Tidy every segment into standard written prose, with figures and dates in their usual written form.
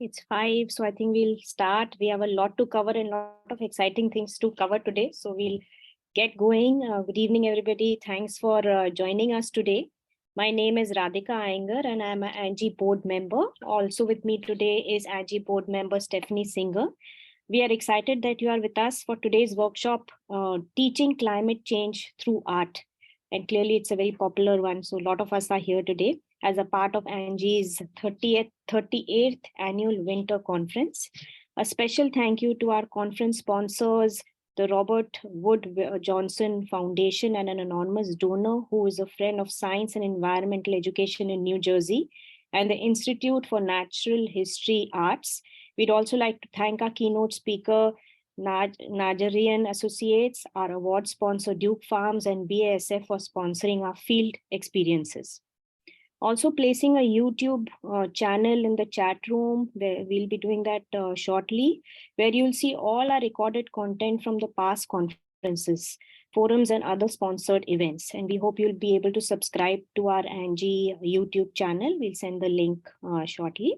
It's 5, so I think we'll start. We have a lot to cover and a lot of exciting things to cover today. So we'll get going. Good evening, everybody. Thanks for joining us today. My name is Radhika Iyengar and I'm an ANJEE board member. Also with me today is ANJEE board member Stephanie Singer. We are excited that you are with us for today's workshop, Teaching Climate Change Through Art. And clearly it's a very popular one. So a lot of us are here today as a part of ANJEE's 38th annual winter conference. A special thank you to our conference sponsors, the Robert Wood Johnson Foundation, and an anonymous donor who is a friend of science and environmental education in New Jersey, and the Institute for Natural History Arts. We'd also like to thank our keynote speaker, Najarian Associates, our award sponsor, Duke Farms, and BASF for sponsoring our field experiences. Also placing a YouTube channel in the chat room, where we'll be doing that shortly, where you'll see all our recorded content from the past conferences, forums, and other sponsored events. And we hope you'll be able to subscribe to our ANJEE YouTube channel. We'll send the link shortly.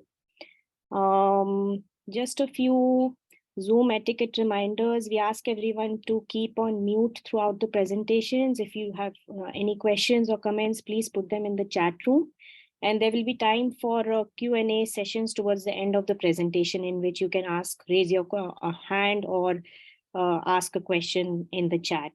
Just a few Zoom etiquette reminders. We ask everyone to keep on mute throughout the presentations. If you have any questions or comments, please put them in the chat room. And there will be time for Q&A sessions towards the end of the presentation, in which you can raise your hand or ask a question in the chat.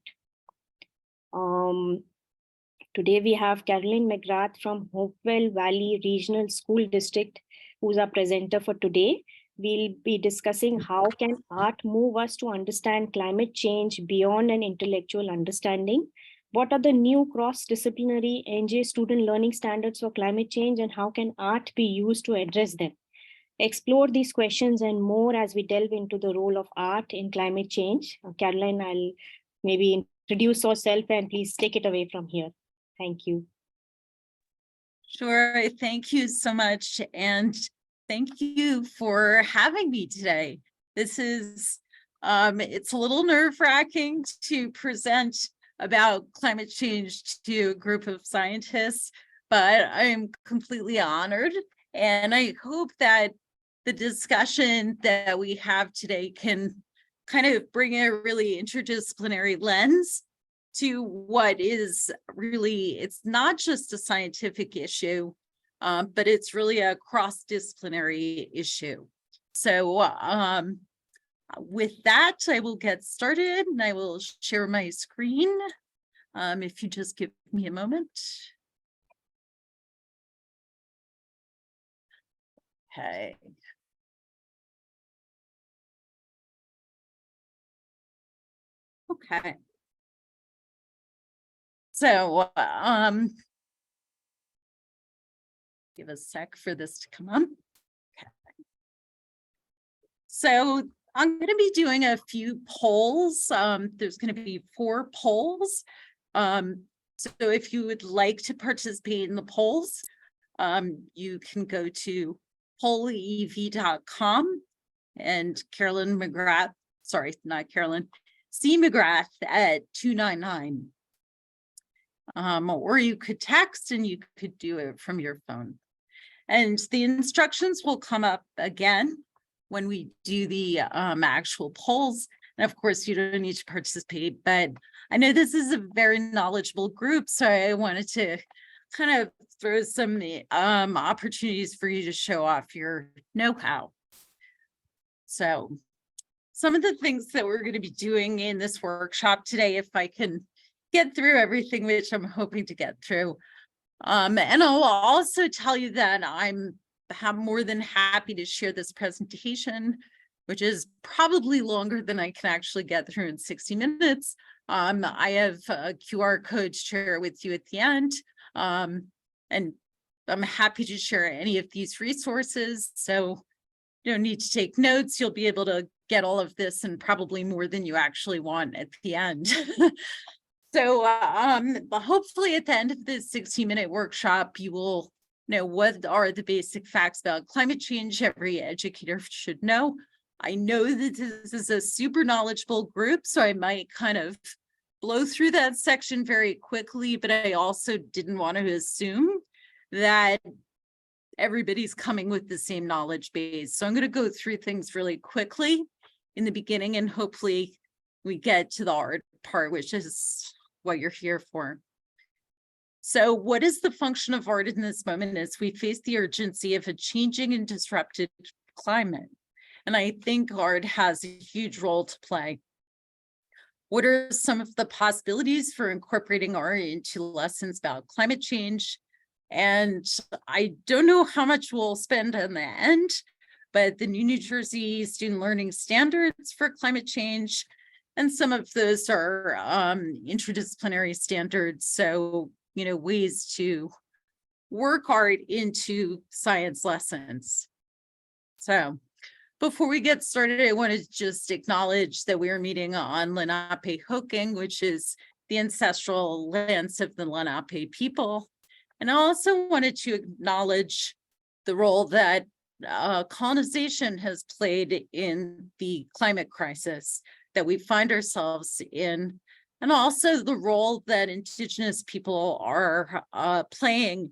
Today we have Carolyn McGrath from Hopewell Valley Regional School District, who's our presenter for today. We'll be discussing how can art move us to understand climate change beyond an intellectual understanding. What are the new cross-disciplinary ANJEE student learning standards for climate change, and how can art be used to address them? Explore these questions and more as we delve into the role of art in climate change. Caroline, I'll maybe introduce yourself and please take it away from here. Thank you. Sure, thank you so much. And thank you for having me today. This is, it's a little nerve-wracking to present about climate change to a group of scientists, but I'm completely honored. And I hope that the discussion that we have today can kind of bring a really interdisciplinary lens to what is really, it's not just a scientific issue, but it's really a cross-disciplinary issue. So with that, I will get started and I will share my screen. If you just give me a moment. Okay. Okay. So give a sec for this to come on. Okay. So I'm going to be doing a few polls. There's going to be 4 polls. So if you would like to participate in the polls, you can go to pollev.com and Carolyn McGrath, sorry, not Carolyn, C. McGrath at 299. Or you could text and you could do it from your phone. And the instructions will come up again when we do the actual polls. And of course, you don't need to participate, but I know this is a very knowledgeable group, so I wanted to kind of throw some opportunities for you to show off your know-how. So some of the things that we're going to be doing in this workshop today, if I can get through everything, which I'm hoping to get through. And I'll also tell you that I'm more than happy to share this presentation, which is probably longer than I can actually get through in 60 minutes. I have a QR code to share with you at the end. And I'm happy to share any of these resources. So you don't need to take notes. You'll be able to get all of this and probably more than you actually want at the end. So hopefully at the end of this 60-minute workshop, you will know what are the basic facts about climate change every educator should know. I know that this is a super knowledgeable group, so I might kind of blow through that section very quickly, but I also didn't want to assume that everybody's coming with the same knowledge base. So I'm going to go through things really quickly in the beginning, and hopefully we get to the art part, which is what you're here for. So what is the function of art in this moment as we face the urgency of a changing and disrupted climate? And I think art has a huge role to play. What are some of the possibilities for incorporating art into lessons about climate change? And I don't know how much we'll spend on the end, but the New Jersey Student Learning Standards for Climate Change, and some of those are interdisciplinary standards. So, ways to work art into science lessons. So before we get started, I want to just acknowledge that we are meeting on Lenape-Hoking, which is the ancestral lands of the Lenape people. And I also wanted to acknowledge the role that colonization has played in the climate crisis that we find ourselves in, and also the role that Indigenous people are playing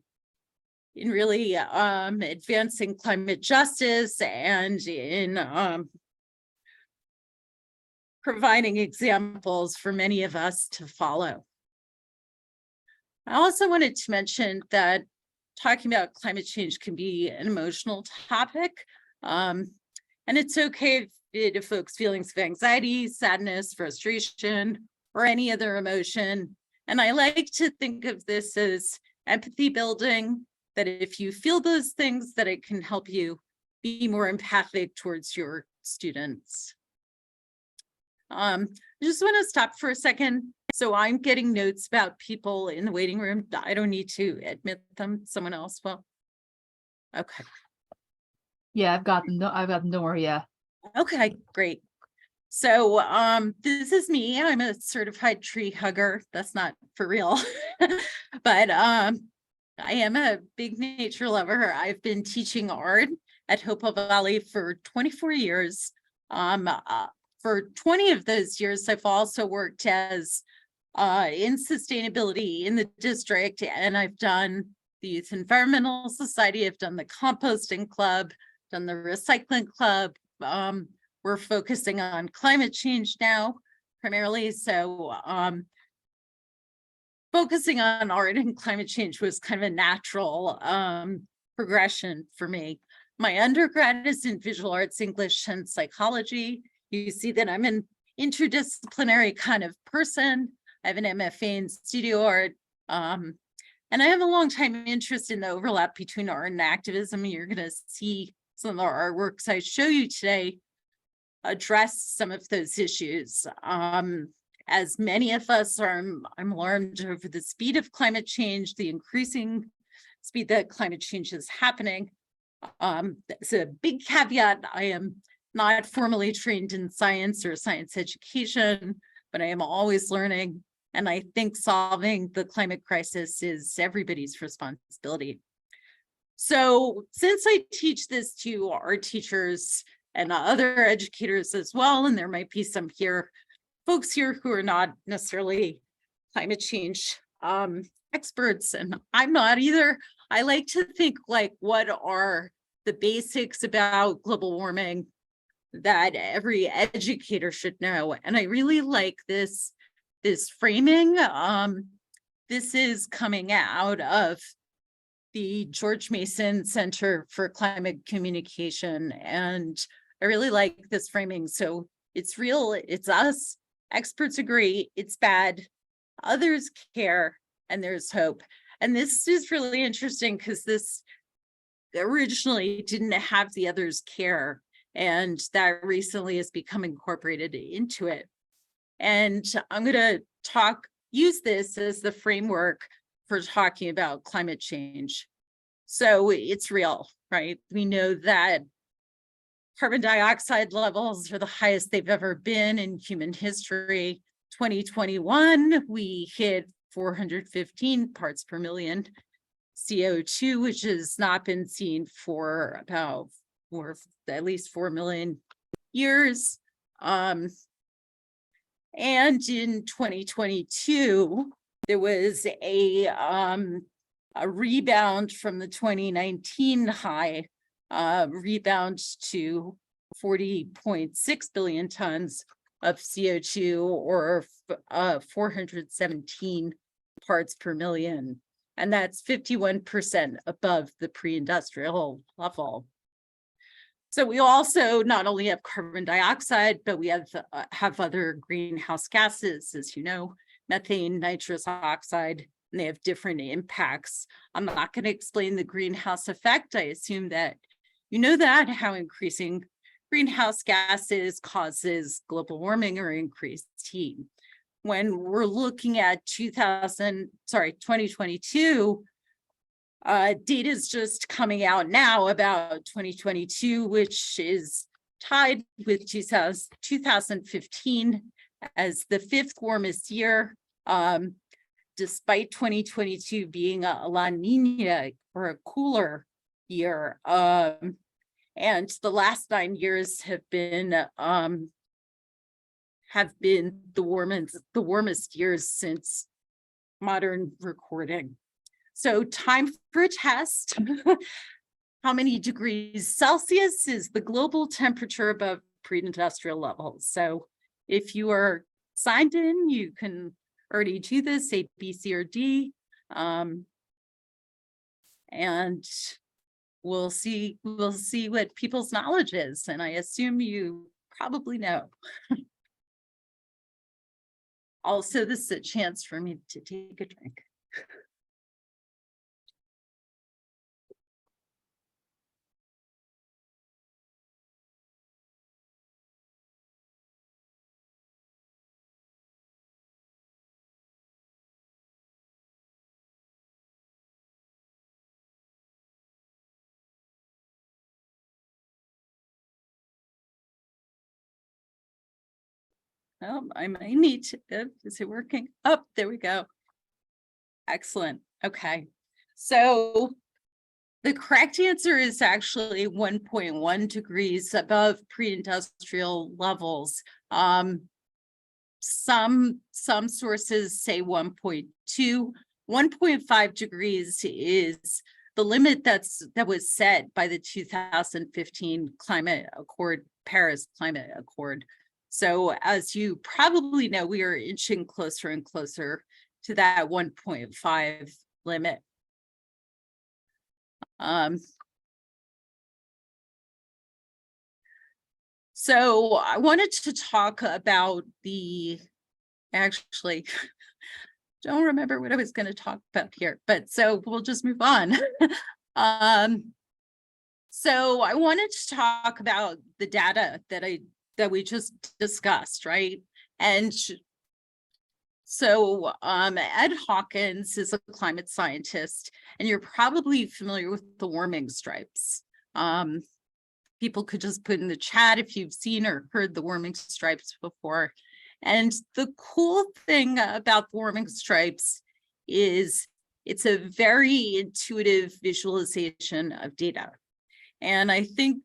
in really advancing climate justice and in providing examples for many of us to follow. I also wanted to mention that talking about climate change can be an emotional topic, and it's okay if it evokes feelings of anxiety, sadness, frustration, or any other emotion. And I like to think of this as empathy building, that if you feel those things, that it can help you be more empathic towards your students. I just want to stop for a second. So I'm getting notes about people in the waiting room. I don't need to admit them. Someone else will. Okay. Yeah, I've got them. I've got them. Don't worry. Yeah. Okay, great. So this is me. I'm a certified tree hugger. That's not for real, but I am a big nature lover. I've been teaching art at Hopewell Valley for 24 years. For 20 of those years, I've also worked as in sustainability in the district, and I've done the Youth Environmental Society, I've done the composting club, done the recycling club. We're focusing on climate change now, primarily. So focusing on art and climate change was kind of a natural progression for me. My undergrad is in visual arts, English, and psychology. You see that I'm an interdisciplinary kind of person. I have an MFA in studio art. And I have a long time interest in the overlap between art and activism. You're going to see some of the artworks I show you today address some of those issues. As many of us are, I'm alarmed over the speed of climate change, the increasing speed that climate change is happening. It's a big caveat. I am not formally trained in science or science education, but I am always learning. And I think solving the climate crisis is everybody's responsibility. So since I teach this to art teachers and other educators as well, and there might be some folks here who are not necessarily climate change experts, and I'm not either. I like to think like, what are the basics about global warming that every educator should know? And I really like this framing. This is coming out of the George Mason Center for Climate Communication, and I really like this framing. So it's real, it's us, experts agree, it's bad, others care, and there's hope. And this is really interesting because this originally didn't have the others care, and that recently has become incorporated into it. And I'm going to use this as the framework for talking about climate change. So it's real, right? We know that carbon dioxide levels are the highest they've ever been in human history. 2021, we hit 415 parts per million CO2, which has not been seen for about at least 4 million years. And in 2022, there was a a rebound from the 2019 high, rebound to 40.6 billion tons of CO2, or 417 parts per million. And that's 51% above the pre-industrial level. So we also not only have carbon dioxide, but we have other greenhouse gases, as you know, methane, nitrous oxide, and they have different impacts. I'm not going to explain the greenhouse effect. I assume that you know that, how increasing greenhouse gases causes global warming or increased heat. When we're looking at 2022, data is just coming out now about 2022, which is tied with 2015 as the 5th warmest year, despite 2022 being a La Nina, or a cooler year. And the last 9 years have been the warmest years since modern recording. So time for a test. How many degrees Celsius is the global temperature above pre-industrial levels? So if you are signed in, you can already do this, A, B, C, or D. And we'll see what people's knowledge is. And I assume you probably know. Also, this is a chance for me to take a drink. I might need to, is it working? Oh, there we go. Excellent. Okay. So the correct answer is actually 1.1 degrees above pre-industrial levels. Some sources say 1.2. 1.5 degrees is the limit that was set by the 2015 climate accord, Paris Climate Accord. So as you probably know, we are inching closer and closer to that 1.5 limit. So I wanted to talk about actually, don't remember what I was going to talk about here, but so we'll just move on. So I wanted to talk about the data that we just discussed, right? And so Ed Hawkins is a climate scientist, and you're probably familiar with the warming stripes. People could just put in the chat if you've seen or heard the warming stripes before. And the cool thing about the warming stripes is it's a very intuitive visualization of data. And I think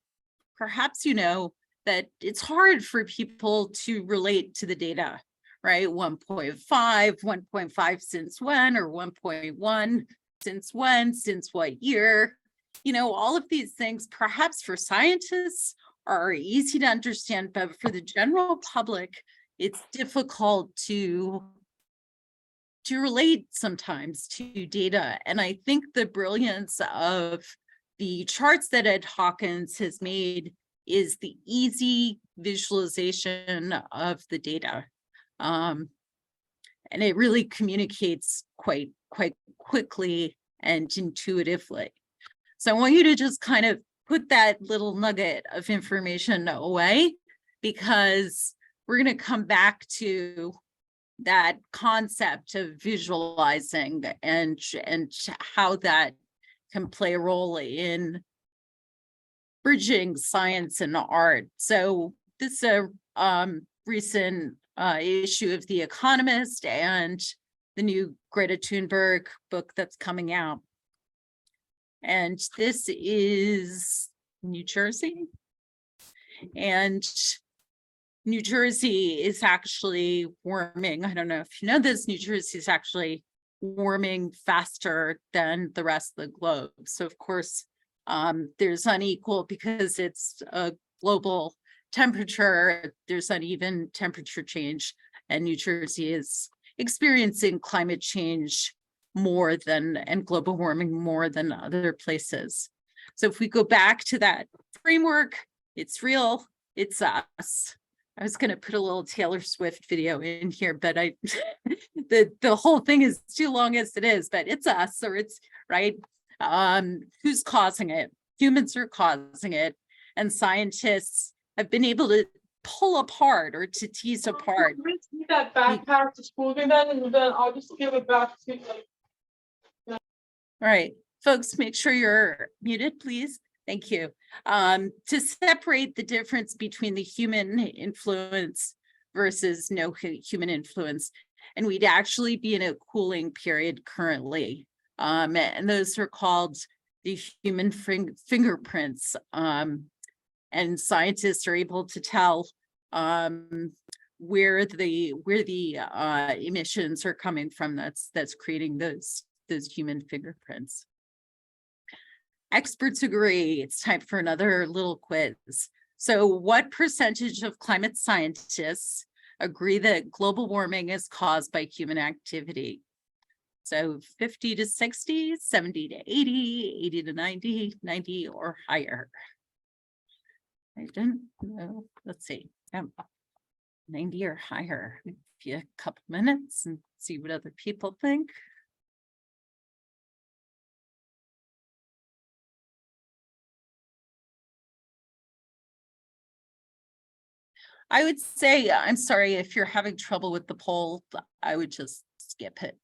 perhaps you know that it's hard for people to relate to the data, right? 1.5, 1.5 since when, or 1.1 since when, since what year? You know, all of these things, perhaps for scientists, are easy to understand, but for the general public, it's difficult to relate sometimes to data. And I think the brilliance of the charts that Ed Hawkins has made is the easy visualization of the data. And it really communicates quite quickly and intuitively. So I want you to just kind of put that little nugget of information away, because we're going to come back to that concept of visualizing and how that can play a role in bridging science and art. So this is a recent issue of The Economist and the new Greta Thunberg book that's coming out. And this is New Jersey. And New Jersey is actually warming. I don't know if you know this, New Jersey is actually warming faster than the rest of the globe. So of course, there's unequal because it's a global temperature, there's uneven temperature change, and New Jersey is experiencing climate change more than, and global warming more than other places. So if we go back to that framework, it's real, it's us. I was going to put a little Taylor Swift video in here, but the whole thing is too long as it is, but it's us, or it's right. Who's causing it? Humans are causing it, and scientists have been able to pull apart or to tease apart. Take that backpack to school then, and then I'll just give it back to you. All right, folks, make sure you're muted, please. Thank you. To separate the difference between the human influence versus no human influence, and we'd actually be in a cooling period currently. And those are called the human fingerprints. And scientists are able to tell where the emissions are coming from. That's creating those human fingerprints. Experts agree. It's time for another little quiz. So what percentage of climate scientists agree that global warming is caused by human activity? So 50 to 60, 70 to 80, 80 to 90, 90 or higher. I don't know. Let's see. 90 or higher. Give you a couple minutes and see what other people think. I would say, I'm sorry, if you're having trouble with the poll, I would just skip it.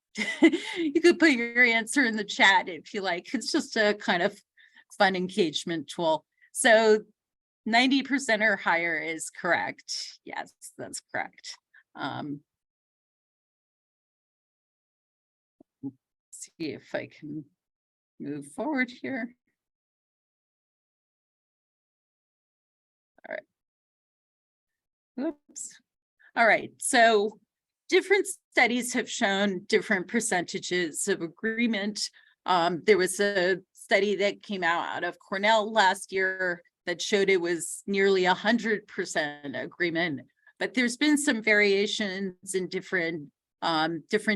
You could put your answer in the chat if you like. It's just a kind of fun engagement tool. So 90% or higher is correct. Yes, that's correct. See if I can move forward here. All right. Oops. All right, so different studies have shown different percentages of agreement. There was a study that came out of Cornell last year that showed it was nearly 100% agreement, but there's been some variations in different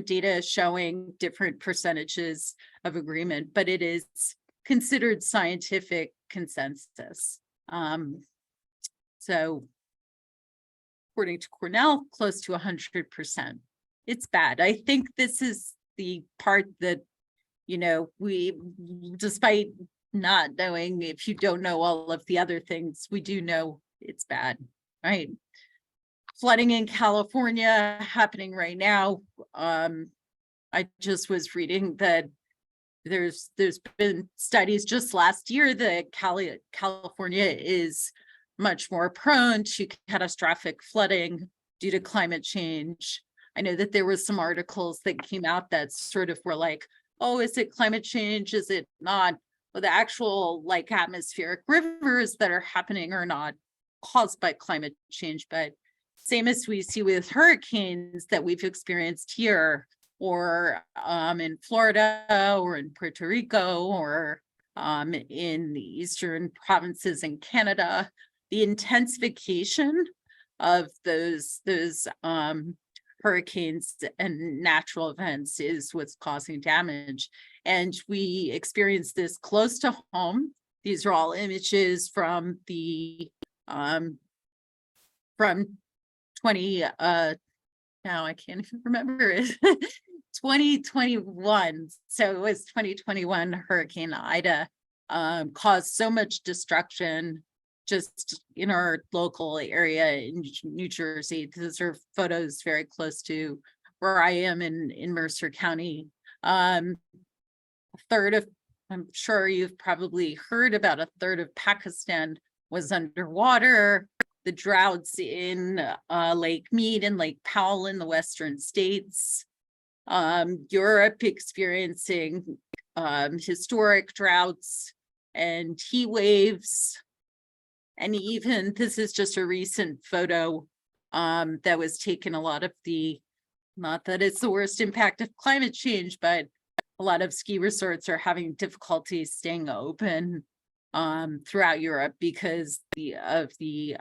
data showing different percentages of agreement, but it is considered scientific consensus. So according to Cornell, close to 100%. It's bad. I think this is the part that, you know, we, despite not knowing, if you don't know all of the other things, we do know it's bad, right? Flooding in California happening right now. I just was reading that there's been studies just last year that California is much more prone to catastrophic flooding due to climate change. I know that there were some articles that came out that sort of were like, oh, is it climate change? Is it not? Well, the actual like atmospheric rivers that are happening are not caused by climate change, but same as we see with hurricanes that we've experienced here, or in Florida, or in Puerto Rico, or in the eastern provinces in Canada. The intensification of those hurricanes and natural events is what's causing damage. And we experience this close to home. These are all images from the from 20 now I can't even remember it. 2021. So it was 2021 Hurricane Ida caused so much destruction just in our local area in New Jersey. Those are photos very close to where I am in Mercer County. A third of, I'm sure you've probably heard about, a third of Pakistan was underwater. The droughts in Lake Mead and Lake Powell in the western states. Europe experiencing historic droughts and heat waves. And even, this is just a recent photo that was taken. A lot of the not that it's the worst impact of climate change, but a lot of ski resorts are having difficulty staying open throughout Europe because of the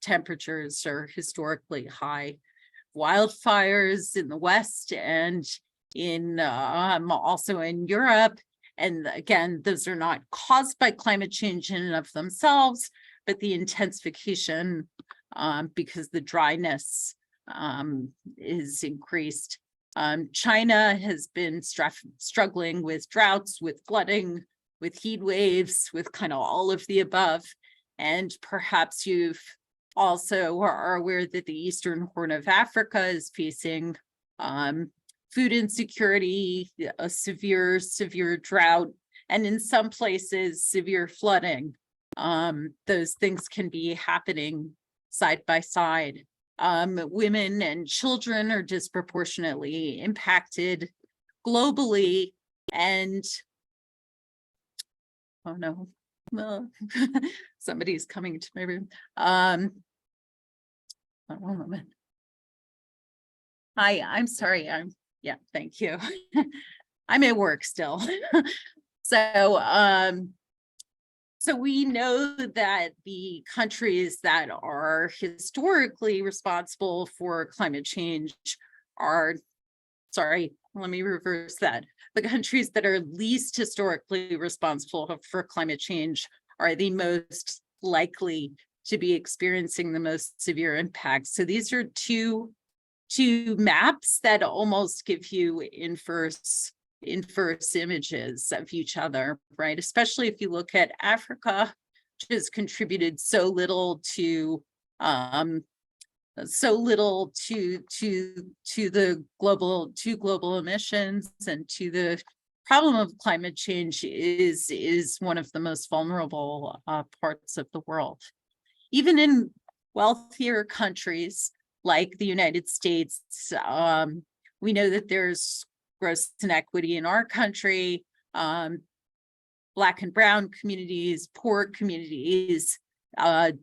temperatures are historically high. Wildfires in the West and in also in Europe. And again, those are not caused by climate change in and of themselves, but the intensification because the dryness is increased. China has been struggling with droughts, with flooding, with heat waves, with kind of all of the above. And perhaps you've also are aware that the Eastern Horn of Africa is facing food insecurity, a severe drought, and in some places, severe flooding. Those things can be happening side by side. Women and children are disproportionately impacted globally, and oh no, somebody's coming to my room. One moment. Hi, I'm sorry. Yeah, thank you. I'm at work still. So we know that the countries that are historically responsible for climate change are, sorry, let me reverse that. The countries that are least historically responsible for climate change are the most likely to be experiencing the most severe impacts. So these are two maps that almost give you inverse images of each other, right? Especially if you look at Africa, which has contributed so little to the global emissions and to the problem of climate change, is one of the most vulnerable parts of the world. Even in wealthier countries like the United States, we know that there's gross inequity in our country, Black and brown communities, poor communities,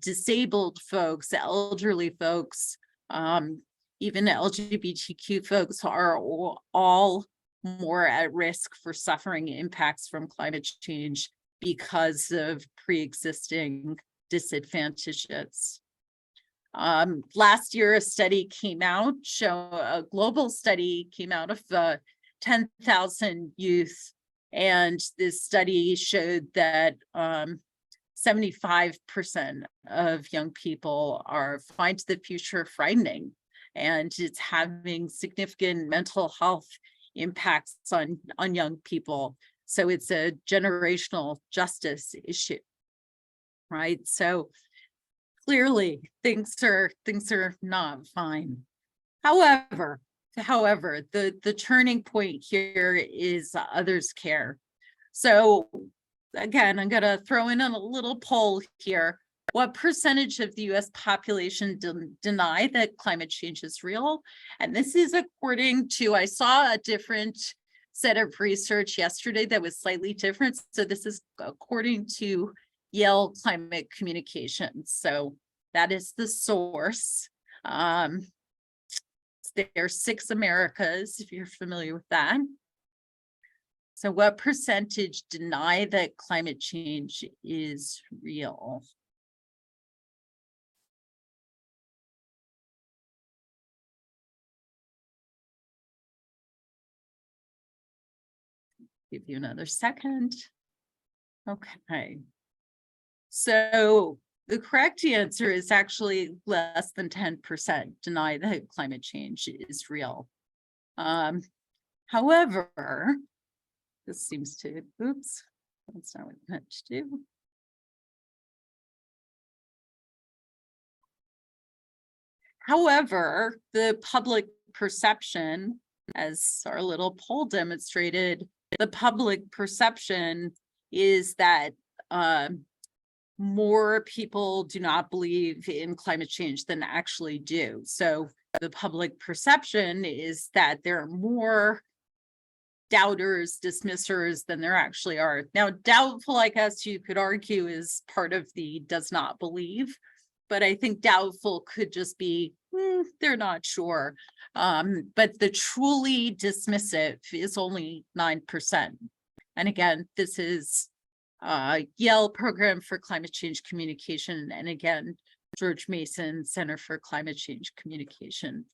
disabled folks, elderly folks, even LGBTQ folks are all more at risk for suffering impacts from climate change because of pre-existing disadvantages. Last year, a study came out, a global study came out of 10,000 youth, and this study showed that 75% of young people find the future frightening, and it's having significant mental health impacts on young people. So it's a generational justice issue, right? So clearly things are not fine. However, the turning point here is others care. So again, I'm going to throw in a little poll here. What percentage of the US population deny that climate change is real? And this is according to, I saw a different set of research yesterday that was slightly different. So this is according to Yale Climate Communications. So that is the source. There's 6 Americas, if you're familiar with that. So what percentage deny that climate change is real? Give you another second. Okay. So the correct answer is actually less than 10% deny that climate change is real. However, this seems to, oops, that's not what I meant to do. However, the public perception, as our little poll demonstrated, the public perception is that more people do not believe in climate change than actually do. So the public perception is that there are more doubters, dismissers than there actually are. Now, doubtful, I guess you could argue, is part of the does not believe, but I think doubtful could just be they're not sure. But the truly dismissive is only 9%. And again, this is Yale Program for Climate Change Communication. And again, George Mason Center for Climate Change Communication.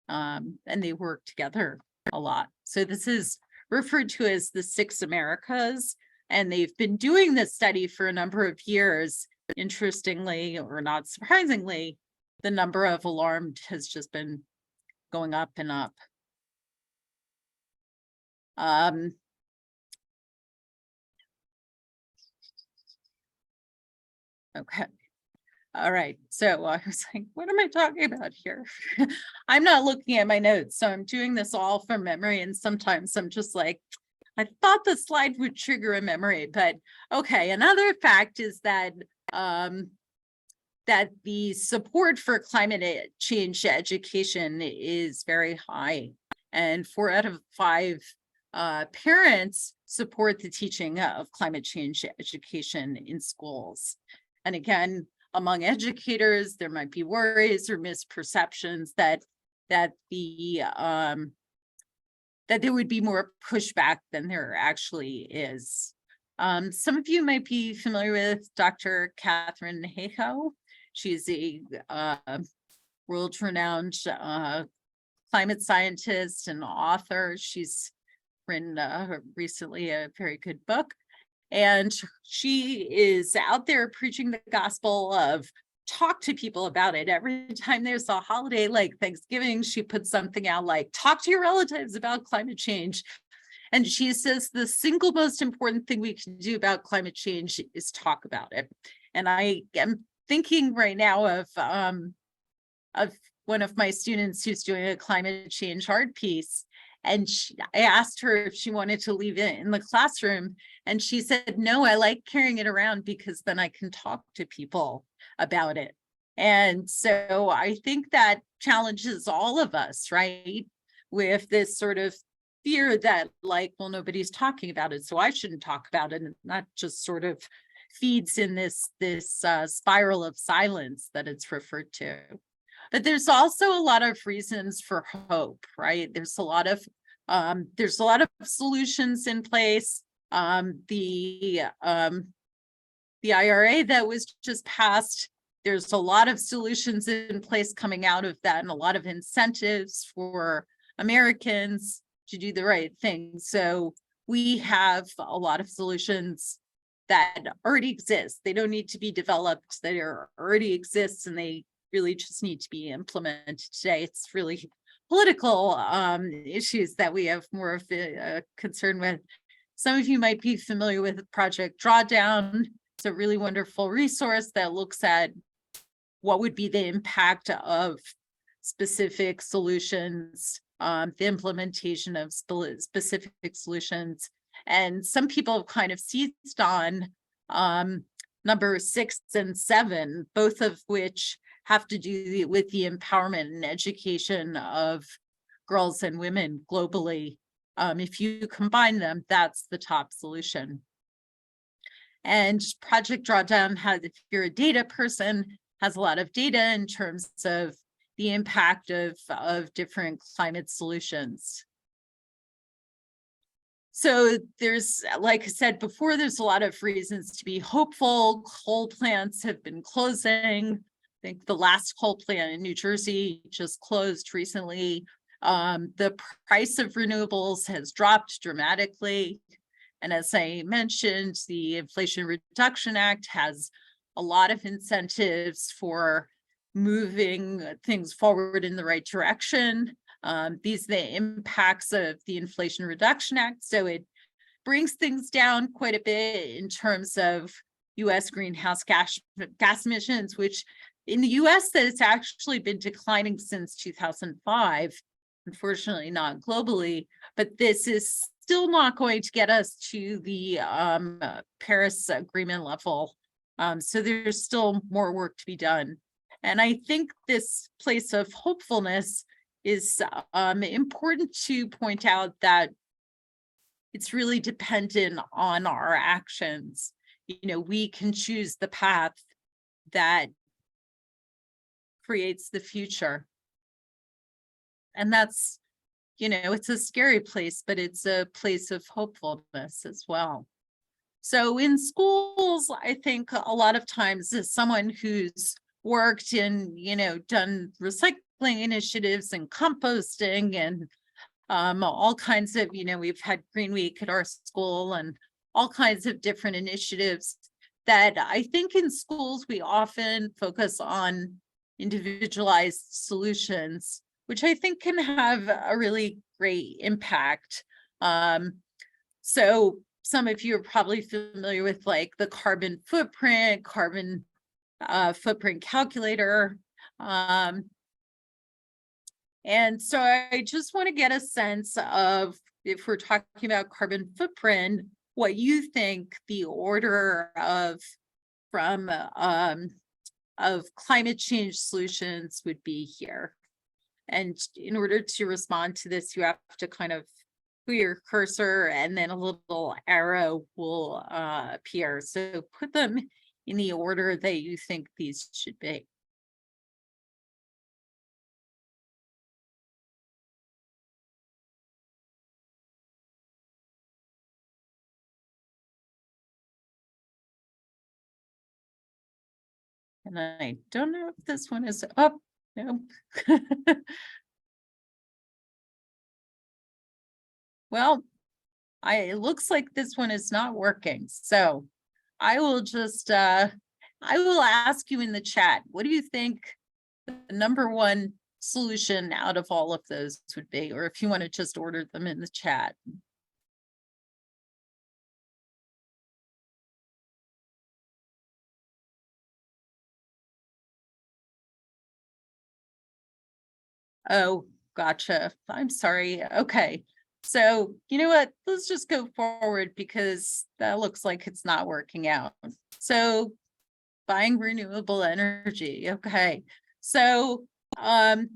And they work together a lot. So this is referred to as the 6 Americas. And they've been doing this study for a number of years. Interestingly, or not surprisingly, the number of alarmed has just been going up and up. Okay. All right. So I was like, what am I talking about here? I'm not looking at my notes. So I'm doing this all from memory. And sometimes I'm just like, I thought the slide would trigger a memory, but okay. Another fact is that that the support for climate change education is very high, and 4 out of 5 parents support the teaching of climate change education in schools. And again, among educators, there might be worries or misperceptions that there would be more pushback than there actually is. Some of you might be familiar with Dr. Catherine Hayhoe. She's a world-renowned climate scientist and author. She's written recently a very good book. And she is out there preaching the gospel of talk to people about it. Every time there's a holiday like Thanksgiving, she puts something out like, talk to your relatives about climate change. And she says the single most important thing we can do about climate change is talk about it. And I am thinking right now of one of my students who's doing a climate change art piece. And I asked her if she wanted to leave it in the classroom. And she said, no, I like carrying it around because then I can talk to people about it. And so I think that challenges all of us, right? With this sort of fear that like, well, nobody's talking about it, so I shouldn't talk about it, and not just sort of feeds in this spiral of silence that it's referred to. But there's also a lot of reasons for hope, right? There's a lot of solutions in place. The IRA that was just passed, there's a lot of solutions in place coming out of that, and a lot of incentives for Americans to do the right thing. So we have a lot of solutions that already exist. They don't need to be developed. They already exist, and they really just need to be implemented today. It's really political issues that we have more of a concern with. Some of you might be familiar with Project Drawdown. It's a really wonderful resource that looks at what would be the impact of specific solutions, the implementation of specific solutions. And some people have kind of seized on number 6 and 7, both of which have to do with the empowerment and education of girls and women globally. If you combine them, that's the top solution. And Project Drawdown has, if you're a data person, has a lot of data in terms of the impact of different climate solutions. So there's, like I said before, there's a lot of reasons to be hopeful. Coal plants have been closing. I think the last coal plant in New Jersey just closed recently. The price of renewables has dropped dramatically. And as I mentioned, the Inflation Reduction Act has a lot of incentives for moving things forward in the right direction. These are the impacts of the Inflation Reduction Act. So it brings things down quite a bit in terms of US greenhouse gas emissions, which in the US that it's actually been declining since 2005, unfortunately not globally, but this is still not going to get us to the Paris Agreement level. So there's still more work to be done. And I think this place of hopefulness is important to point out that it's really dependent on our actions. You know, we can choose the path that creates the future. And that's, it's a scary place, but it's a place of hopefulness as well. So in schools, I think a lot of times as someone who's worked in, done recycling initiatives and composting and all kinds of, we've had Green Week at our school and all kinds of different initiatives that I think in schools we often focus on individualized solutions, which I think can have a really great impact. So some of you are probably familiar with like the carbon footprint calculator. And so I just want to get a sense of, if we're talking about carbon footprint, what you think the order of climate change solutions would be here. And in order to respond to this, you have to kind of put your cursor and then a little arrow will appear. So put them in the order that you think these should be. And I don't know if this one is up. No. Well, it looks like this one is not working. So I will just, I will ask you in the chat, what do you think the number one solution out of all of those would be? Or if you want to just order them in the chat. Oh, gotcha. I'm sorry. Okay. So you know what? Let's just go forward because that looks like it's not working out. So buying renewable energy. Okay. So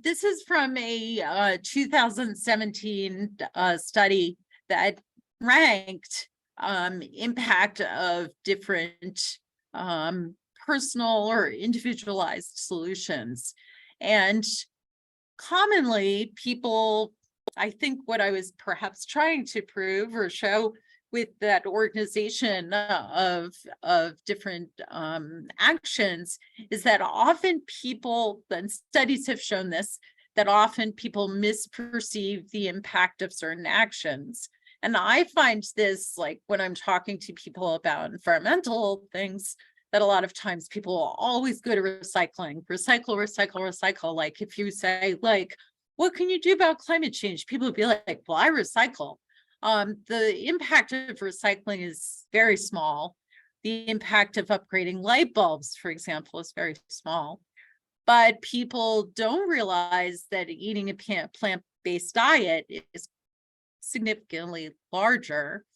this is from a 2017 study that ranked impact of different personal or individualized solutions. And commonly people, I think what I was perhaps trying to prove or show with that organization of different actions is that often people, and studies have shown this, that often people misperceive the impact of certain actions. And I find this, like when I'm talking to people about environmental things, that a lot of times people always go to recycling, recycle. Like if you say, like, what can you do about climate change? People would be like, well, I recycle. The impact of recycling is very small. The impact of upgrading light bulbs, for example, is very small. But people don't realize that eating a plant-based diet is significantly larger.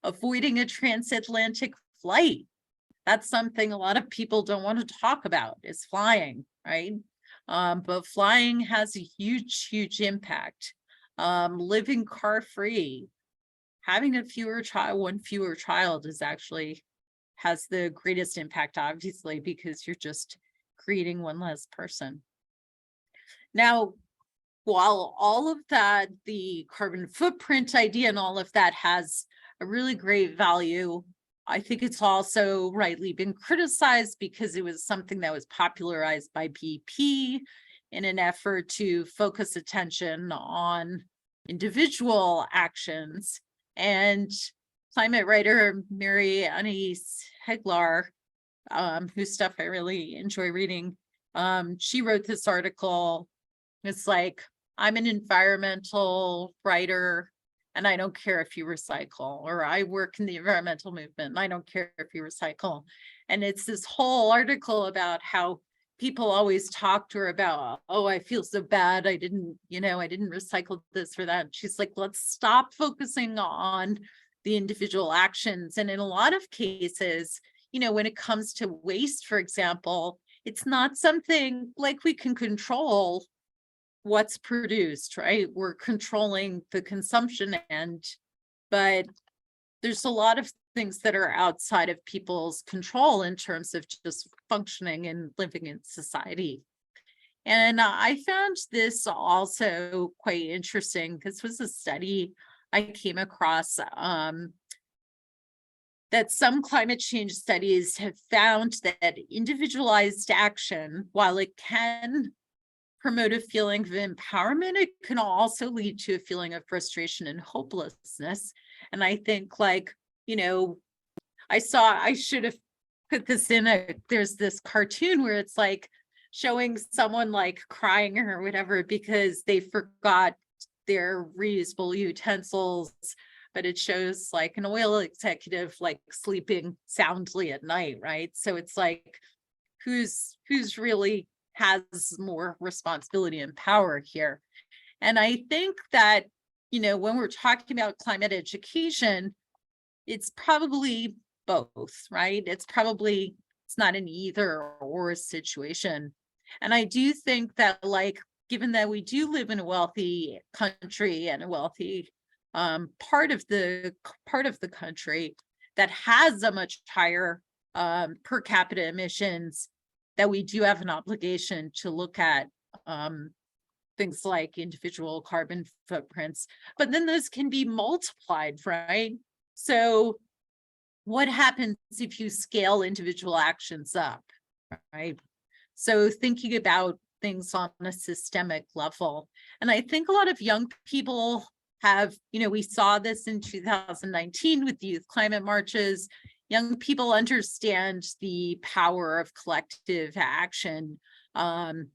Avoiding a transatlantic flight, that's something a lot of people don't want to talk about, is flying, right? But flying has a huge impact. Living car-free, having one fewer child is actually has the greatest impact, obviously, because you're just creating one less person. Now, while all of that, the carbon footprint idea and all of that has a really great value, I think it's also rightly been criticized because it was something that was popularized by BP in an effort to focus attention on individual actions. And climate writer Mary Anise Heglar, whose stuff I really enjoy reading, she wrote this article. It's like, I'm an environmental writer and I don't care if you recycle, or I work in the environmental movement and I don't care if you recycle. And it's this whole article about how people always talk to her about, oh, I feel so bad. I didn't recycle this or that. She's like, let's stop focusing on the individual actions. And in a lot of cases, when it comes to waste, for example, it's not something like we can control what's produced, right? We're controlling the consumption end, but there's a lot of things that are outside of people's control in terms of just functioning and living in society. And I found this also quite interesting. This was a study I came across that some climate change studies have found that individualized action, while it can promote a feeling of empowerment, it can also lead to a feeling of frustration and hopelessness. And I think, like, you know, I should have put this in there's this cartoon where it's like showing someone like crying or whatever because they forgot their reusable utensils, but it shows like an oil executive like sleeping soundly at night, right? So it's like, who's really has more responsibility and power here? And I think that, you know, when we're talking about climate education, it's probably both, right? It's not an either or situation. And I do think that, like, given that we do live in a wealthy country and a wealthy part of the country that has a much higher per capita emissions, that we do have an obligation to look at things like individual carbon footprints, but then those can be multiplied, right? So what happens if you scale individual actions up, right? So thinking about things on a systemic level. And I think a lot of young people have, you know, we saw this in 2019 with youth climate marches. Young people understand the power of collective action. And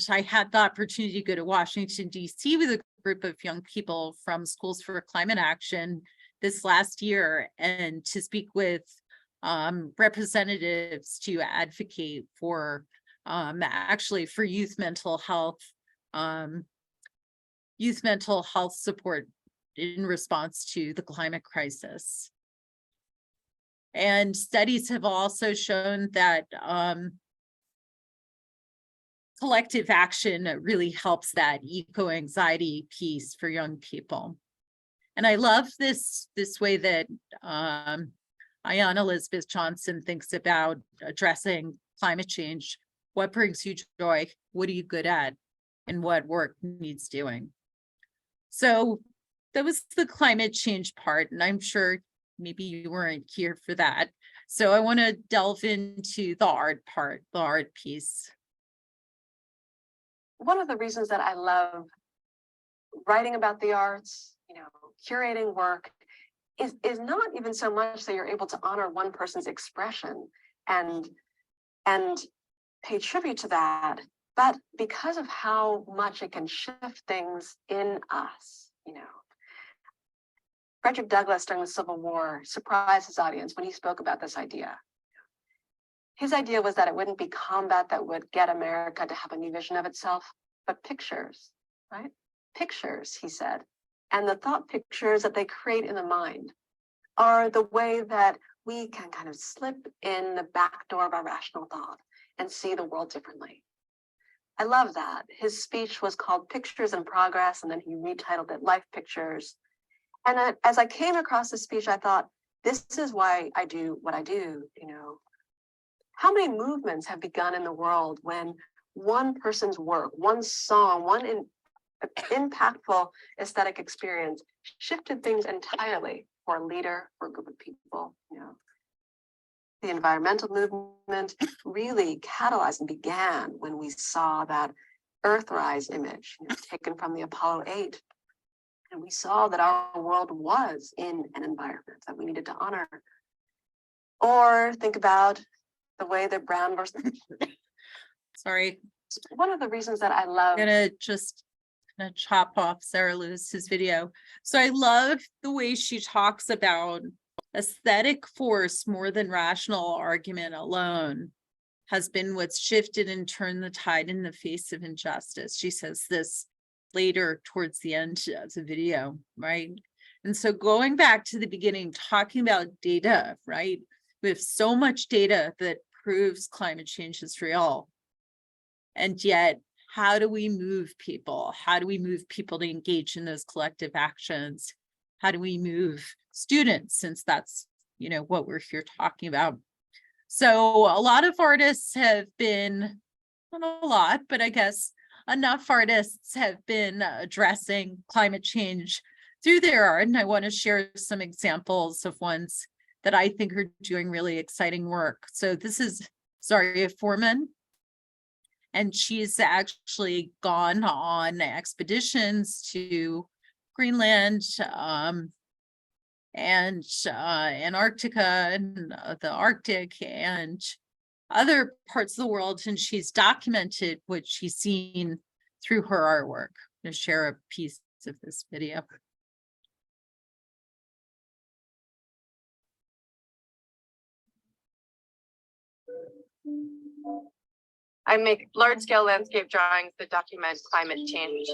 I had the opportunity to go to Washington, D.C. with a group of young people from Schools for Climate Action this last year, and to speak with representatives to advocate for actually for youth mental health support in response to the climate crisis. And studies have also shown that collective action really helps that eco-anxiety piece for young people. And I love this way that Ayanna Elizabeth Johnson thinks about addressing climate change. What brings you joy? What are you good at? And what work needs doing? So that was the climate change part. And I'm sure maybe you weren't here for that. So I want to delve into the art part, the art piece. One of the reasons that I love writing about the arts, you know, curating work, is not even so much that you're able to honor one person's expression and pay tribute to that, but because of how much it can shift things in us, you know. Frederick Douglass during the Civil War surprised his audience when he spoke about this idea. His idea was that it wouldn't be combat that would get America to have a new vision of itself, but pictures, right? Pictures, he said. And the thought pictures that they create in the mind are the way that we can kind of slip in the back door of our rational thought and see the world differently. I love that. His speech was called Pictures in Progress, and then he retitled it Life Pictures. And as I came across this speech, I thought, this is why I do what I do, you know. How many movements have begun in the world when one person's work, one song, one impactful aesthetic experience shifted things entirely for a leader, for a group of people, you know. The environmental movement really catalyzed and began when we saw that Earthrise image, you know, taken from the Apollo 8. And we saw that our world was in an environment that we needed to honor. Or think about the way that Brown versus... Sorry. One of the reasons that I love... I'm gonna just chop off Sarah Lewis's video. So I love the way she talks about aesthetic force more than rational argument alone has been what's shifted and turned the tide in the face of injustice. She says this later towards the end of the video, right? And so going back to the beginning, talking about data, right? We have so much data that proves climate change is real. And yet, how do we move people? How do we move people to engage in those collective actions? How do we move students, since that's what we're here talking about. So a lot of artists have been, not a lot, but I guess enough artists have been addressing climate change through their art. And I want to share some examples of ones that I think are doing really exciting work. So this is Zaria Foreman, and she's actually gone on expeditions to Greenland and Antarctica and the Arctic and other parts of the world, and she's documented what she's seen through her artwork. I'm going to share a piece of this video. I make large-scale landscape drawings that document climate change.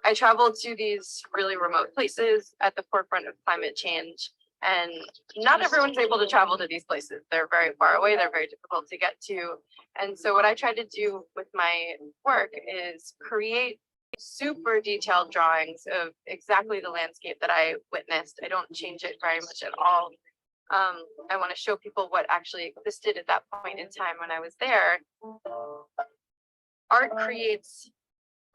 I travel to these really remote places at the forefront of climate change, and not everyone's able to travel to these places. They're very far away, they're very difficult to get to. And so what I try to do with my work is create super detailed drawings of exactly the landscape that I witnessed. I don't change it very much at all. I want to show people what actually existed at that point in time when I was there. Art creates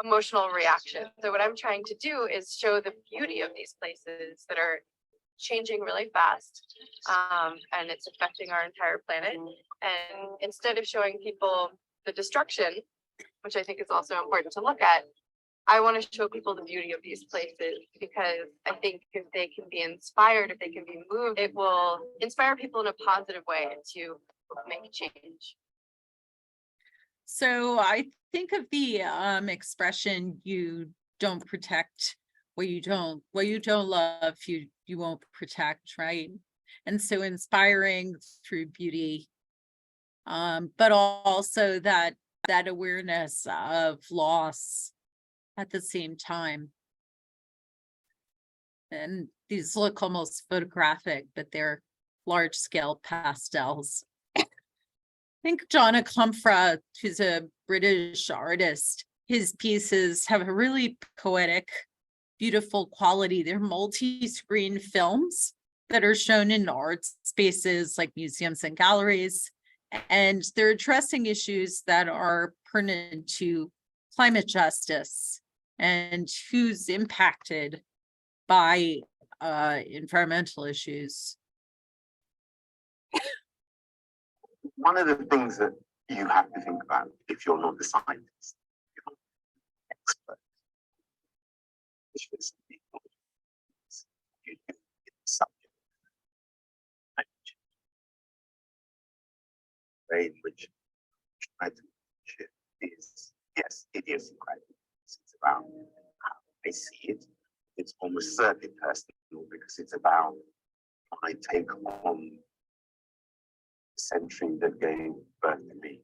emotional reaction. So what I'm trying to do is show the beauty of these places that are changing really fast, and it's affecting our entire planet. And instead of showing people the destruction, which I think is also important to look at, I want to show people the beauty of these places, because I think if they can be inspired, if they can be moved, it will inspire people in a positive way to make change. So I think of the expression, you don't protect what you don't love, you won't protect, right? And so inspiring through beauty, but also that awareness of loss at the same time. And these look almost photographic, but they're large scale pastels. I think John Comfra, who's a British artist, his pieces have a really poetic, beautiful quality. They're multi-screen films that are shown in art spaces like museums and galleries, and they're addressing issues that are pertinent to climate justice and who's impacted by environmental issues. One of the things that you have to think about if you're not a scientist, you're not an expert, which is you do the subject, the way in which try to is, yes, idiosyncratic. It's about how I see it. It's almost certainly personal, because it's about my take on the century that gave birth to me.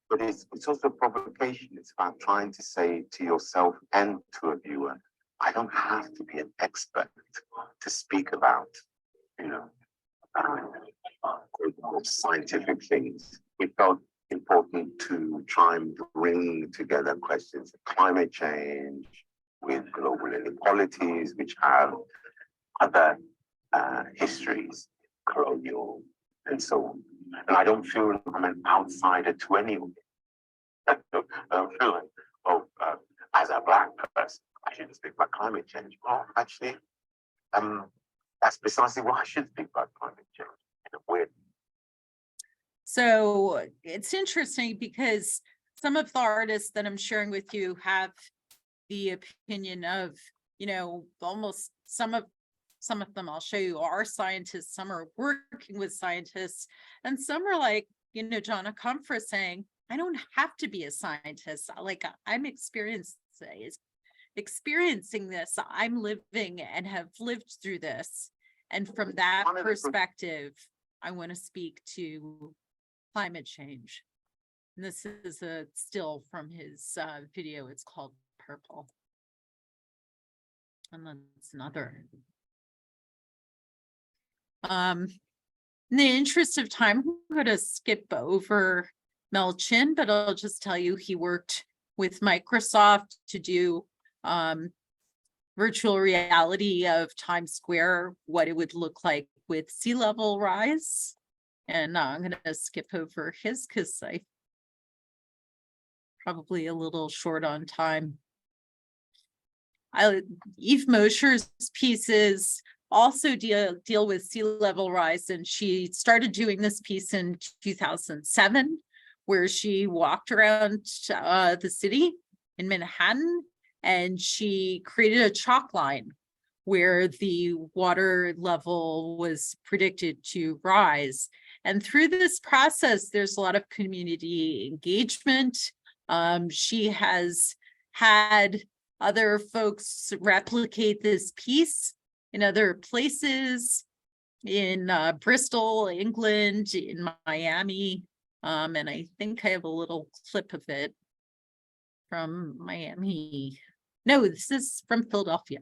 But it's also a provocation. It's about trying to say to yourself and to a viewer, I don't have to be an expert to speak about, scientific things. We felt important to try and bring together questions of climate change with global inequalities, which have other histories, colonial, and so on. And I don't feel I'm an outsider to any of it. I don't feel like, as a Black person, I shouldn't speak about climate change. Well, actually, that's precisely why I should speak about climate change in a weird. So it's interesting because some of the artists that I'm sharing with you have the opinion of, almost some of them I'll show you are scientists, some are working with scientists, and some are like, John Comfra saying, I don't have to be a scientist. Like, I'm experiencing this. I'm living and have lived through this. And from that perspective, I want to speak to climate change. And this is a still from his video. It's called Purple. And that's another. In the interest of time, I'm going to skip over Mel Chin, but I'll just tell you he worked with Microsoft to do virtual reality of Times Square, what it would look like with sea level rise. And I'm going to skip over his because I probably a little short on time. Eve Mosher's pieces also deal with sea level rise, and she started doing this piece in 2007, where she walked around the city in Manhattan, and she created a chalk line where the water level was predicted to rise. And through this process, there's a lot of community engagement. She has had other folks replicate this piece in other places, in Bristol, England, in Miami. And I think I have a little clip of it from Miami. No, this is from Philadelphia.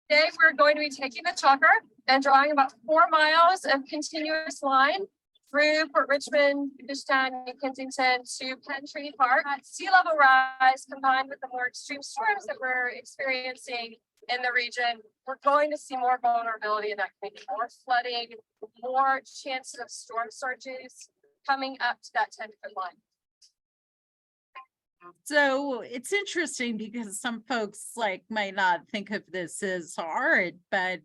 Today, we're going to be taking the chalker and drawing about 4 miles of continuous line through Port Richmond, Fishtown, and Kensington to Pentry Park. Sea level rise combined with the more extreme storms that we're experiencing in the region, we're going to see more vulnerability in that community, more flooding, more chances of storm surges coming up to that 10-foot line. So it's interesting because some folks might not think of this as art, but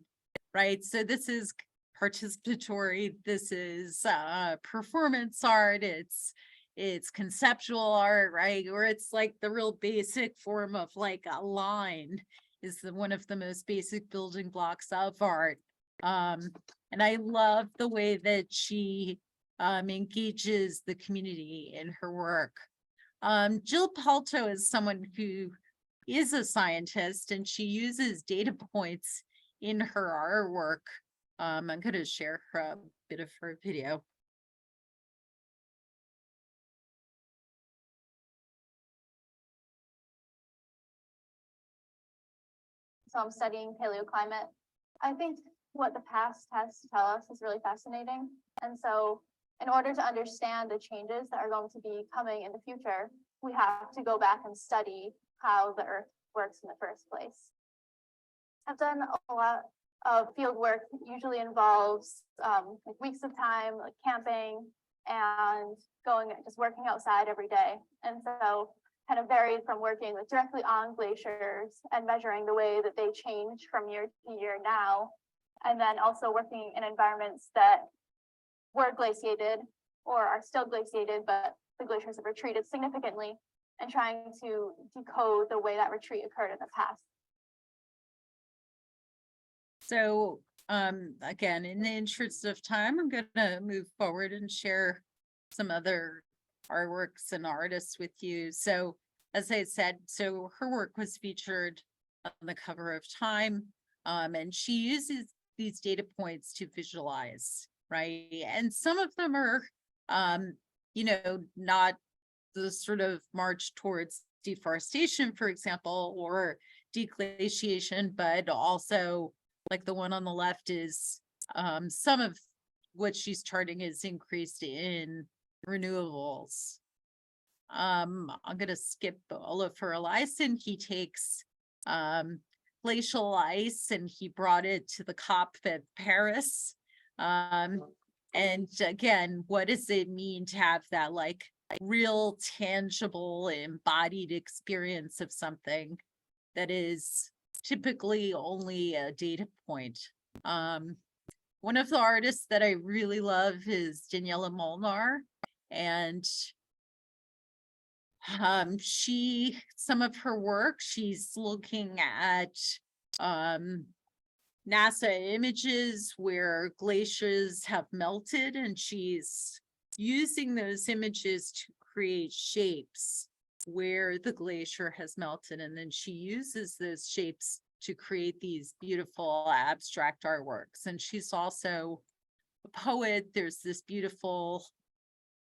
right. So this is participatory. This is performance art. It's conceptual art, right? Or it's like the real basic form of a line is one of the most basic building blocks of art. And I love the way that she engages the community in her work. Jill Palto is someone who is a scientist, and she uses data points in her artwork. I'm going to share a bit of her video. So I'm studying paleoclimate. I think what the past has to tell us is really fascinating. And so in order to understand the changes that are going to be coming in the future, we have to go back and study how the Earth works in the first place. I've done a lot of field work, usually involves weeks of time, camping and just working outside every day. And so kind of varied from working directly on glaciers and measuring the way that they change from year to year now, and then also working in environments that were glaciated or are still glaciated, but the glaciers have retreated significantly, and trying to decode the way that retreat occurred in the past. So again, in the interest of time, I'm going to move forward and share some other artworks and artists with you. So as I said, so her work was featured on the cover of Time, and she uses these data points to visualize, right? And some of them are, not the sort of march towards deforestation, for example, or deglaciation, but also like the one on the left is some of what she's charting is increased in renewables. I'm going to skip Olafur Eliasson. He takes glacial ice and he brought it to the COP at Paris. And again, what does it mean to have that real tangible embodied experience of something that is typically only a data point? One of the artists that I really love is Daniela Molnar, and some of her work, she's looking at NASA images where glaciers have melted, and she's using those images to create shapes where the glacier has melted, and then she uses those shapes to create these beautiful abstract artworks. And she's also a poet. There's this beautiful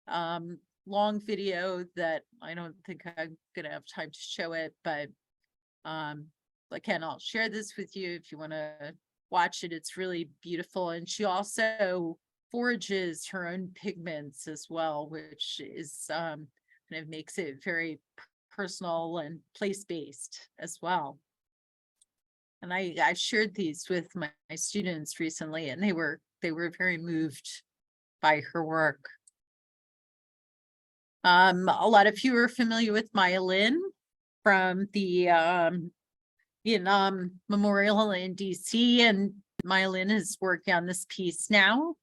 long video that I don't think I'm gonna have time to show it, but again, I'll share this with you if you want to watch it. It's really beautiful. And she also forages her own pigments as well, which is kind of makes it very personal and place-based as well. And I shared these with my students recently, and they were very moved by her work. A lot of you are familiar with Maya Lin from the Vietnam Memorial in DC, and Maya Lin is working on this piece now,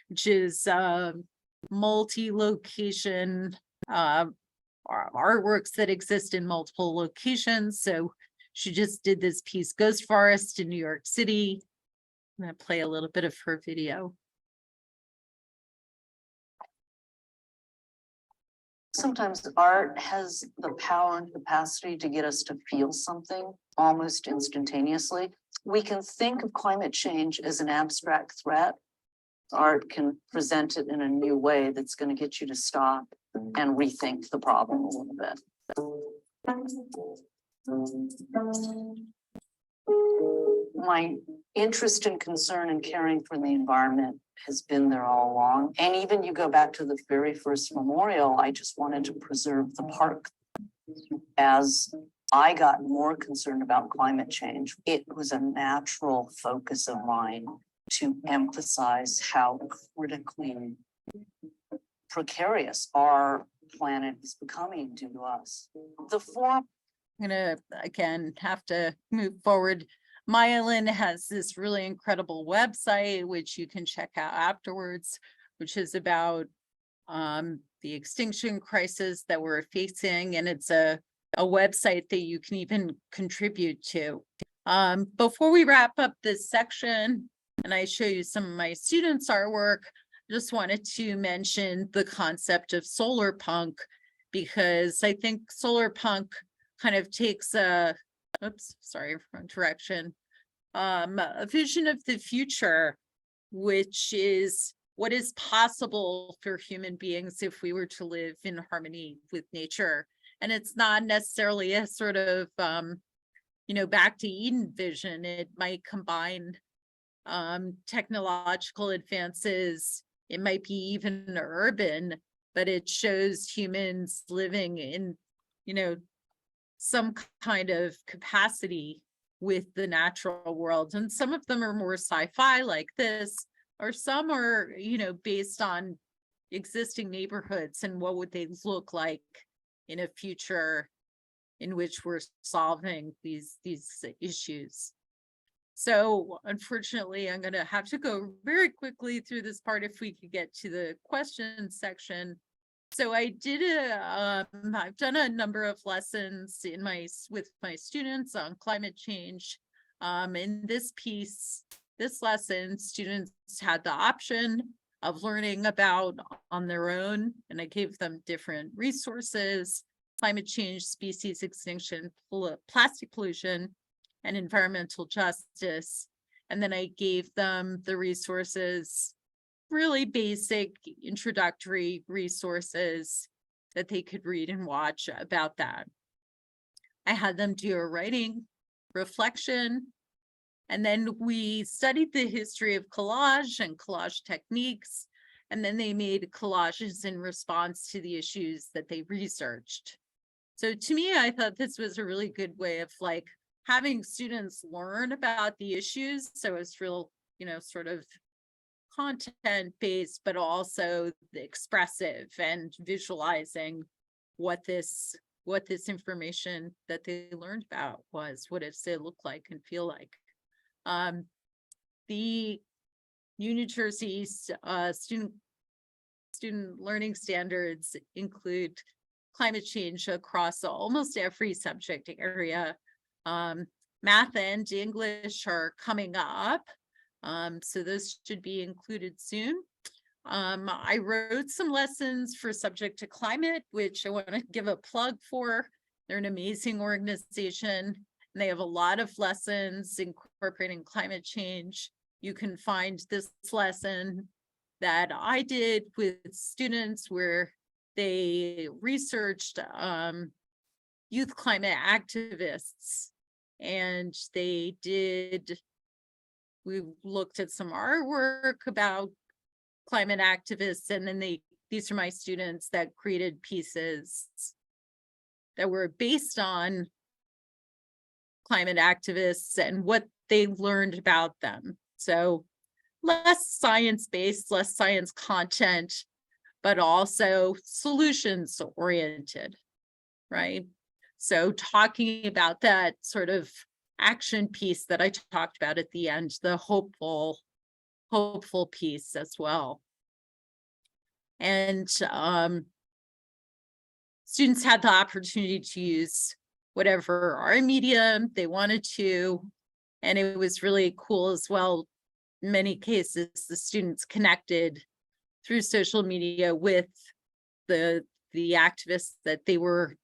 which is multi-location artworks that exist in multiple locations. So she just did this piece, Ghost Forest in New York City. I'm going to play a little bit of her video. Sometimes art has the power and capacity to get us to feel something almost instantaneously. We can think of climate change as an abstract threat. Art can present it in a new way that's going to get you to stop and rethink the problem a little bit. My interest and concern and caring for the environment has been there all along. And even you go back to the very first memorial, I just wanted to preserve the park. As I got more concerned about climate change, it was a natural focus of mine to emphasize how critically precarious our planet is becoming due to us. The form. I'm gonna again have to move forward. Maya Lin has this really incredible website, which you can check out afterwards, which is about the extinction crisis that we're facing. And it's a website that you can even contribute to. Before we wrap up this section, and I show you some of my students' artwork, I just wanted to mention the concept of solar punk, because I think solar punk kind of takes a, oops, sorry, wrong direction, a vision of the future, which is what is possible for human beings if we were to live in harmony with nature. And it's not necessarily a sort of, back to Eden vision. It might combine technological advances. It might be even urban, but it shows humans living in, some kind of capacity with the natural world. And some of them are more sci-fi like this, or some are, based on existing neighborhoods and what would they look like in a future in which we're solving these issues. So unfortunately, I'm going to have to go very quickly through this part if we could get to the question section. So I did I've done a number of lessons with my students on climate change. In this piece, this lesson, students had the option of learning about on their own, and I gave them different resources: climate change, species extinction, plastic pollution, and environmental justice. And then I gave them the resources, really basic introductory resources that they could read and watch about that. I had them do a writing reflection, and then we studied the history of collage and collage techniques, and then they made collages in response to the issues that they researched. So to me, I thought this was a really good way of having students learn about the issues. So it's real, sort of content based, but also the expressive and visualizing what this information that they learned about was, what does it look like and feel like. The New Jersey student learning standards include climate change across almost every subject area. Math and English are coming up. So those should be included soon. I wrote some lessons for Subject to Climate, which I want to give a plug for. They're an amazing organization, and they have a lot of lessons incorporating climate change. You can find this lesson that I did with students where they researched youth climate activists, and they did we looked at some artwork about climate activists, and then these are my students that created pieces that were based on climate activists and what they learned about them. So less science-based, less science content, but also solutions oriented, right? So talking about that sort of action piece that I talked about at the end, the hopeful piece as well. And students had the opportunity to use whatever art medium they wanted to. And it was really cool as well. In many cases, the students connected through social media with the activists that they were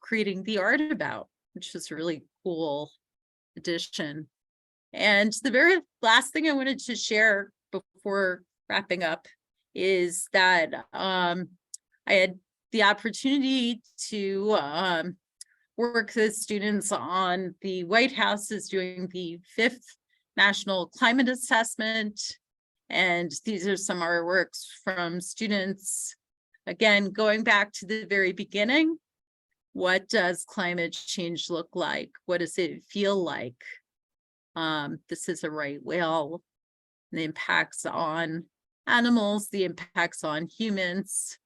creating the art about, which was a really cool addition. And the very last thing I wanted to share before wrapping up is that I had the opportunity to work with students on the White House is doing the 5th National Climate Assessment. And these are some artworks from students, again, going back to the very beginning. What does climate change look like? What does it feel like? This is a right whale, the impacts on animals, the impacts on humans.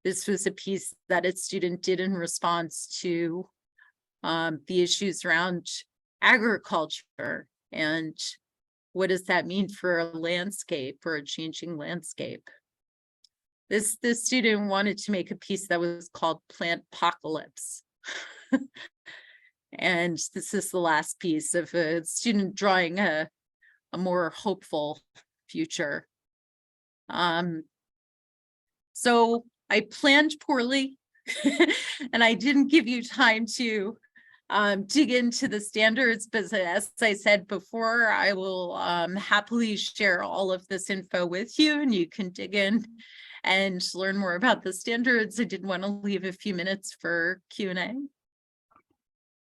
This was a piece that a student did in response to the issues around agriculture and what does that mean for a landscape, for a changing landscape. This student wanted to make a piece that was called Plant Apocalypse. And this is the last piece of a student drawing a more hopeful future. So I planned poorly and I didn't give you time to dig into the standards, but as I said before, I will happily share all of this info with you and you can dig in and learn more about the standards. I did want to leave a few minutes for Q&A.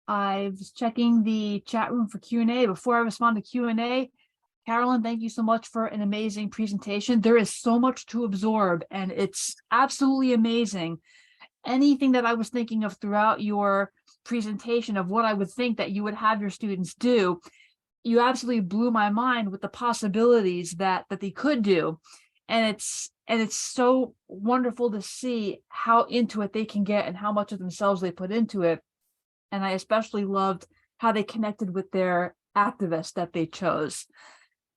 I was checking the chat room for Q&A. Before I respond to Q&A, Carolyn, thank you so much for an amazing presentation. There is so much to absorb and it's absolutely amazing. Anything that I was thinking of throughout your presentation of what I would think that you would have your students do, you absolutely blew my mind with the possibilities that they could do. And it's so wonderful to see how into it they can get and how much of themselves they put into it. And I especially loved how they connected with their activists that they chose.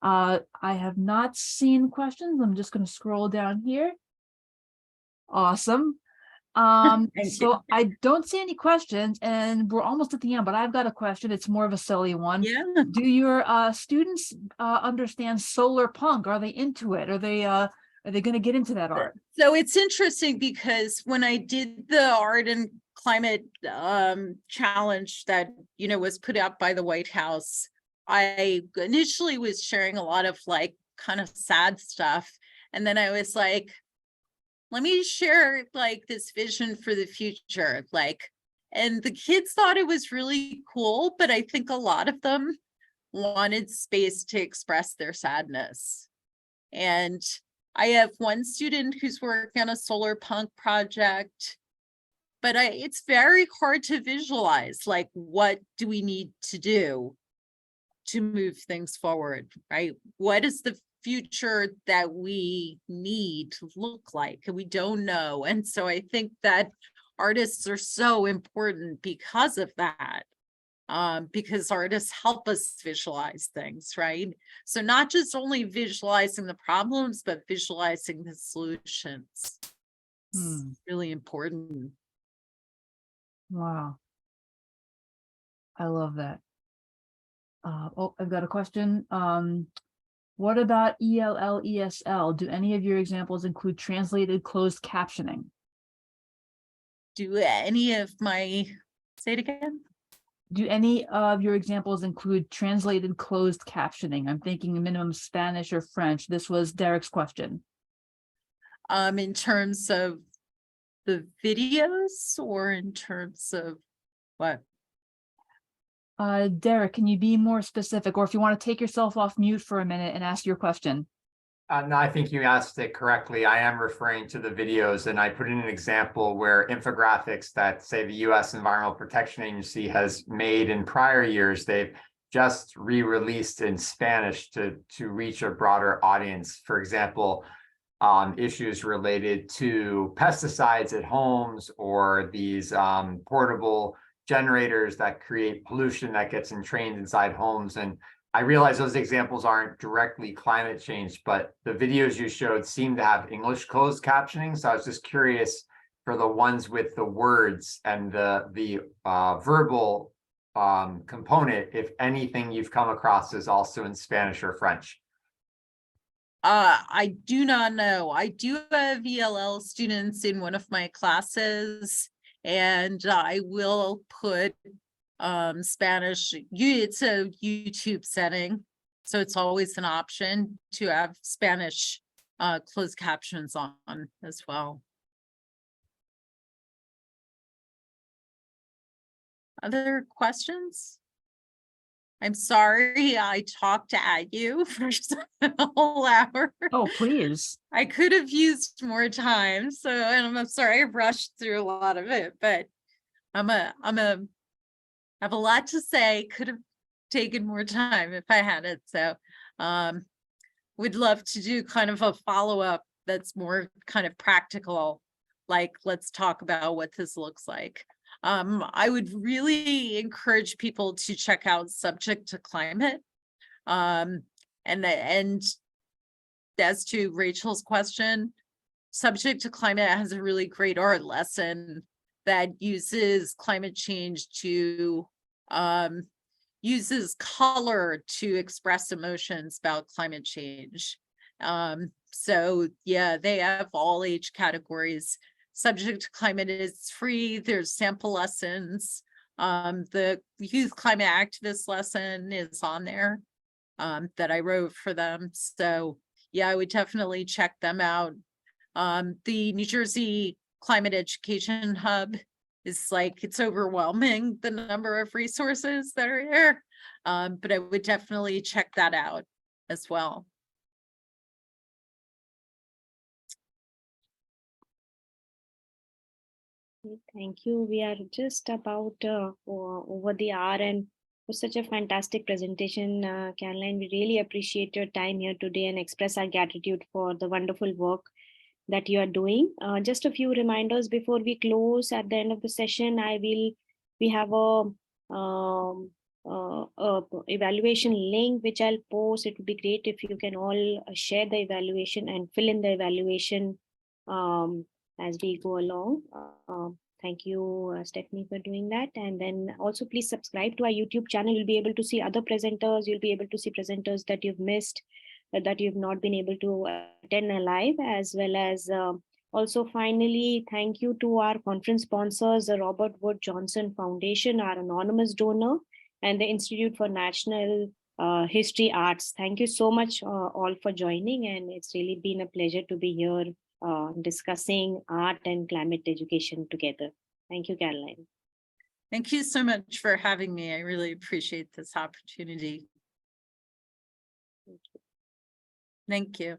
I have not seen questions. I'm just going to scroll down here. Awesome. So I don't see any questions and we're almost at the end, but I've got a question. It's more of a silly one. Yeah. Do your students understand solar punk? Are they into it? Are they going to get into that art? So it's interesting because when I did the art and climate challenge that, was put out by the White House, I initially was sharing a lot of like kind of sad stuff. And then I was like, let me share like this vision for the future. And the kids thought it was really cool, but I think a lot of them wanted space to express their sadness. And I have one student who's working on a solar punk project, but it's very hard to visualize, like, what do we need to do to move things forward, right? What is the future that we need to look like? And we don't know. And so I think that artists are so important because of that, because artists help us visualize things, right? So not just only visualizing the problems, but visualizing the solutions. It's really important. Wow. I love that. Oh, I've got a question. What about ELL, ESL? Do any of your examples include translated closed captioning? Do any of my, say it again? Do any of your examples include translated closed captioning? I'm thinking minimum Spanish or French. This was Derek's question. In terms of the videos or in terms of what? Derek, can you be more specific, or if you want to take yourself off mute for a minute and ask your question? No, I think you asked it correctly. I am referring to the videos, and I put in an example where infographics that say the U.S. Environmental Protection Agency has made in prior years, they've just re-released in Spanish to reach a broader audience. For example, issues related to pesticides at homes, or these portable generators that create pollution that gets entrained inside homes. And I realize those examples aren't directly climate change, but the videos you showed seem to have English closed captioning. So I was just curious for the ones with the words and the verbal component, if anything you've come across is also in Spanish or French. I do not know. I do have ELL students in one of my classes, and I will put Spanish. It's a YouTube setting, so it's always an option to have Spanish closed captions on as well. Other questions? I'm sorry I talked at you for a whole hour. Oh, please. I could have used more time, so, and I'm sorry I rushed through a lot of it, but have a lot to say. Could have taken more time if I had it. So would love to do kind of a follow-up that's more kind of practical, like let's talk about what this looks like. I would really encourage people to check out Subject to Climate. And as to Rachel's question, Subject to Climate has a really great art lesson that uses climate change to uses color to express emotions about climate change. So yeah, they have all age categories. Subject to Climate is free. There's sample lessons. The youth climate activist lesson is on there that I wrote for them. So yeah, I would definitely check them out. The New Jersey Climate Education Hub is like, it's overwhelming the number of resources that are there. But I would definitely check that out as well. Thank you. We are just about over the hour, and it was such a fantastic presentation, Caroline. We really appreciate your time here today and express our gratitude for the wonderful work that you are doing. Just a few reminders before we close. At the end of the session, we have a evaluation link which I'll post. It would be great if you can all share the evaluation and fill in the evaluation as we go along. Thank you, Stephanie, for doing that. And then also please subscribe to our YouTube channel. You'll be able to see other presenters. You'll be able to see presenters that you've missed, that you've not been able to attend live, as well as also finally, thank you to our conference sponsors, the Robert Wood Johnson Foundation, our anonymous donor, and the Institute for National History Arts. Thank you so much all for joining, and it's really been a pleasure to be here discussing art and climate education together. Thank you, Caroline. Thank you so much for having me. I really appreciate this opportunity. Thank you.